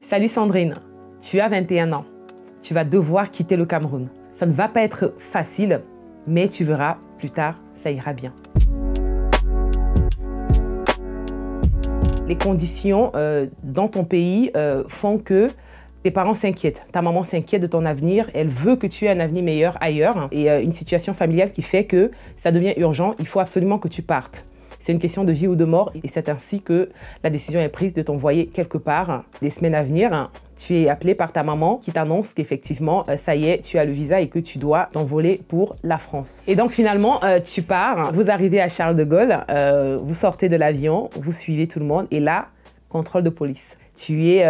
Salut Sandrine, tu as 21 ans. Tu vas devoir quitter le Cameroun. Ça ne va pas être facile, mais tu verras, plus tard, ça ira bien. Les conditions dans ton pays font que tes parents s'inquiètent. Ta maman s'inquiète de ton avenir. Elle veut que tu aies un avenir meilleur ailleurs. Et une situation familiale qui fait que ça devient urgent. Il faut absolument que tu partes. C'est une question de vie ou de mort. Et c'est ainsi que la décision est prise de t'envoyer quelque part. Des semaines à venir, tu es appelé par ta maman qui t'annonce qu'effectivement, ça y est, tu as le visa et que tu dois t'envoler pour la France. Et donc finalement, tu pars. Vous arrivez à Charles de Gaulle. Vous sortez de l'avion. Vous suivez tout le monde. Et là, contrôle de police. Tu es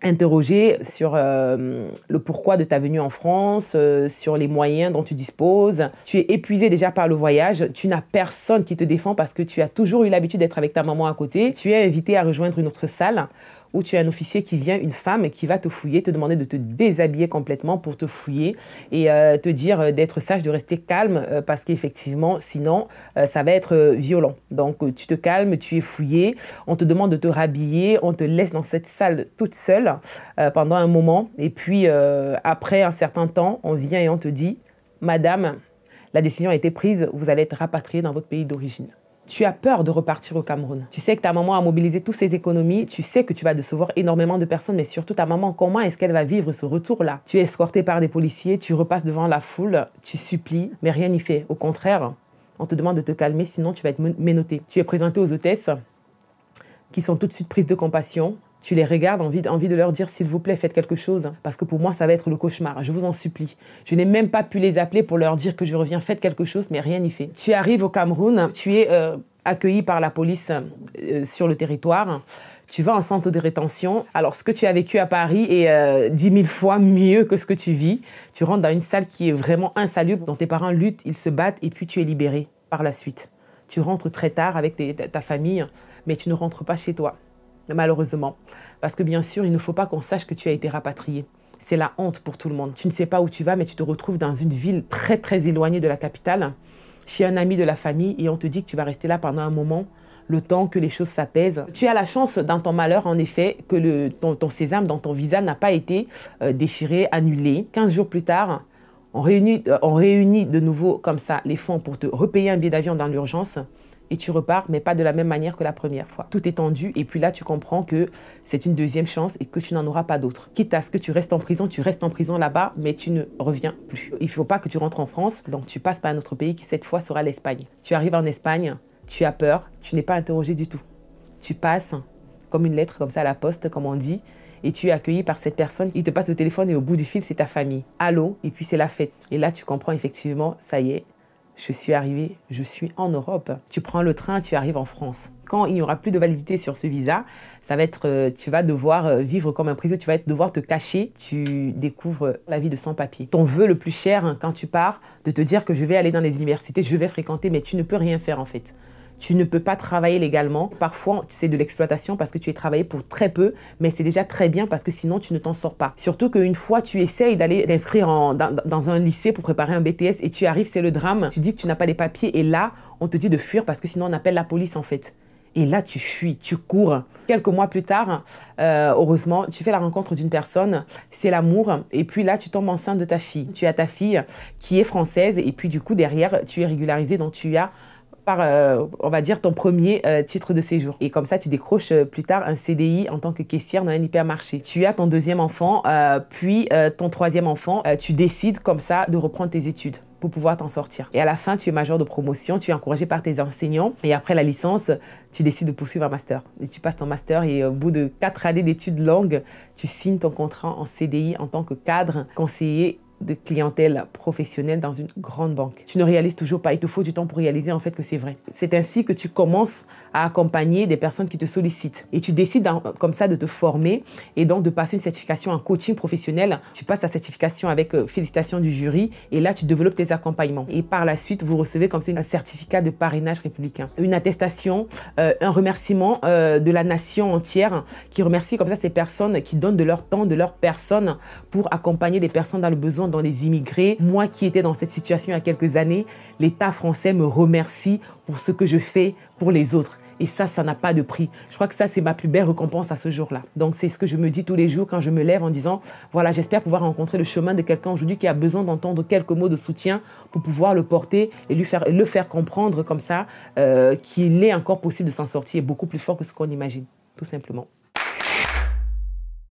interrogé sur le pourquoi de ta venue en France, sur les moyens dont tu disposes. Tu es épuisé déjà par le voyage, tu n'as personne qui te défend parce que tu as toujours eu l'habitude d'être avec ta maman à côté. Tu es invité à rejoindre une autre salle où tu as un officier qui vient, une femme qui va te fouiller, te demander de te déshabiller complètement pour te fouiller et te dire d'être sage, de rester calme parce qu'effectivement, sinon, ça va être violent. Donc, tu te calmes, tu es fouillé, on te demande de te rhabiller, on te laisse dans cette salle toute seule pendant un moment. Et puis, après un certain temps, on vient et on te dit « Madame, la décision a été prise, vous allez être rapatriée dans votre pays d'origine ». Tu as peur de repartir au Cameroun. Tu sais que ta maman a mobilisé toutes ses économies. Tu sais que tu vas décevoir énormément de personnes, mais surtout ta maman, comment est-ce qu'elle va vivre ce retour-là? Tu es escorté par des policiers, tu repasses devant la foule, tu supplies, mais rien n'y fait. Au contraire, on te demande de te calmer, sinon tu vas être menotté. Tu es présenté aux hôtesses qui sont tout de suite prises de compassion. Tu les regardes, envie de leur dire, s'il vous plaît, faites quelque chose. Parce que pour moi, ça va être le cauchemar. Je vous en supplie. Je n'ai même pas pu les appeler pour leur dire que je reviens, faites quelque chose, mais rien n'y fait. Tu arrives au Cameroun, tu es accueilli par la police sur le territoire. Tu vas en centre de rétention. Alors, ce que tu as vécu à Paris est 10 000 fois mieux que ce que tu vis. Tu rentres dans une salle qui est vraiment insalubre, dont tes parents luttent, ils se battent, et puis tu es libéré par la suite. Tu rentres très tard avec ta famille, mais tu ne rentres pas chez toi. Malheureusement. Parce que bien sûr, il ne faut pas qu'on sache que tu as été rapatrié. C'est la honte pour tout le monde. Tu ne sais pas où tu vas, mais tu te retrouves dans une ville très, très éloignée de la capitale, chez un ami de la famille, et on te dit que tu vas rester là pendant un moment, le temps que les choses s'apaisent. Tu as la chance, dans ton malheur, en effet, que ton sésame, dans ton visa, n'a pas été déchiré, annulé. 15 jours plus tard, on réunit de nouveau, comme ça, les fonds pour te repayer un billet d'avion dans l'urgence. Et tu repars, mais pas de la même manière que la première fois. Tout est tendu et puis là, tu comprends que c'est une deuxième chance et que tu n'en auras pas d'autre. Quitte à ce que tu restes en prison, tu restes en prison là-bas, mais tu ne reviens plus. Il ne faut pas que tu rentres en France, donc tu passes par un autre pays qui, cette fois, sera l'Espagne. Tu arrives en Espagne, tu as peur, tu n'es pas interrogé du tout. Tu passes comme une lettre, comme ça, à la poste, comme on dit, et tu es accueilli par cette personne. Il te passe le téléphone et au bout du fil, c'est ta famille. Allô, et puis c'est la fête. Et là, tu comprends effectivement, ça y est, je suis arrivé, je suis en Europe. Tu prends le train, tu arrives en France. Quand il n'y aura plus de validité sur ce visa, ça va être, tu vas devoir vivre comme un prisonnier, tu vas devoir te cacher. Tu découvres la vie de sans-papier. Ton vœu le plus cher, quand tu pars, de te dire que je vais aller dans les universités, je vais fréquenter, mais tu ne peux rien faire en fait. Tu ne peux pas travailler légalement. Parfois, c'est de l'exploitation parce que tu es travaillé pour très peu, mais c'est déjà très bien parce que sinon, tu ne t'en sors pas. Surtout qu'une fois, tu essayes d'aller t'inscrire dans un lycée pour préparer un BTS et tu arrives, c'est le drame. Tu dis que tu n'as pas les papiers et là, on te dit de fuir parce que sinon, on appelle la police en fait. Et là, tu fuis, tu cours. Quelques mois plus tard, heureusement, tu fais la rencontre d'une personne, c'est l'amour. Et puis là, tu tombes enceinte de ta fille. Tu as ta fille qui est française et puis du coup, derrière, tu es régularisé, donc tu as on va dire, ton premier titre de séjour. Et comme ça, tu décroches plus tard un CDI en tant que caissière dans un hypermarché. Tu as ton deuxième enfant, puis ton troisième enfant. Tu décides comme ça de reprendre tes études pour pouvoir t'en sortir. Et à la fin, tu es major de promotion, tu es encouragé par tes enseignants. Et après la licence, tu décides de poursuivre un master. Et tu passes ton master et au bout de 4 années d'études longues, tu signes ton contrat en CDI en tant que cadre, conseiller de clientèle professionnelle dans une grande banque. Tu ne réalises toujours pas, il te faut du temps pour réaliser en fait que c'est vrai. C'est ainsi que tu commences à accompagner des personnes qui te sollicitent. Et tu décides comme ça de te former et donc de passer une certification en coaching professionnel. Tu passes ta certification avec félicitations du jury et là tu développes tes accompagnements. Et par la suite, vous recevez comme ça un certificat de parrainage républicain. Une attestation, un remerciement de la nation entière qui remercie comme ça ces personnes qui donnent de leur temps, de leur personne pour accompagner des personnes dans le besoin, dans les immigrés. Moi qui étais dans cette situation il y a quelques années, l'État français me remercie pour ce que je fais pour les autres. Et ça n'a pas de prix. Je crois que ça, c'est ma plus belle récompense à ce jour-là. Donc, c'est ce que je me dis tous les jours quand je me lève en disant, voilà, j'espère pouvoir rencontrer le chemin de quelqu'un aujourd'hui qui a besoin d'entendre quelques mots de soutien pour pouvoir le porter et le faire comprendre comme ça qu'il est encore possible de s'en sortir beaucoup plus fort que ce qu'on imagine, tout simplement.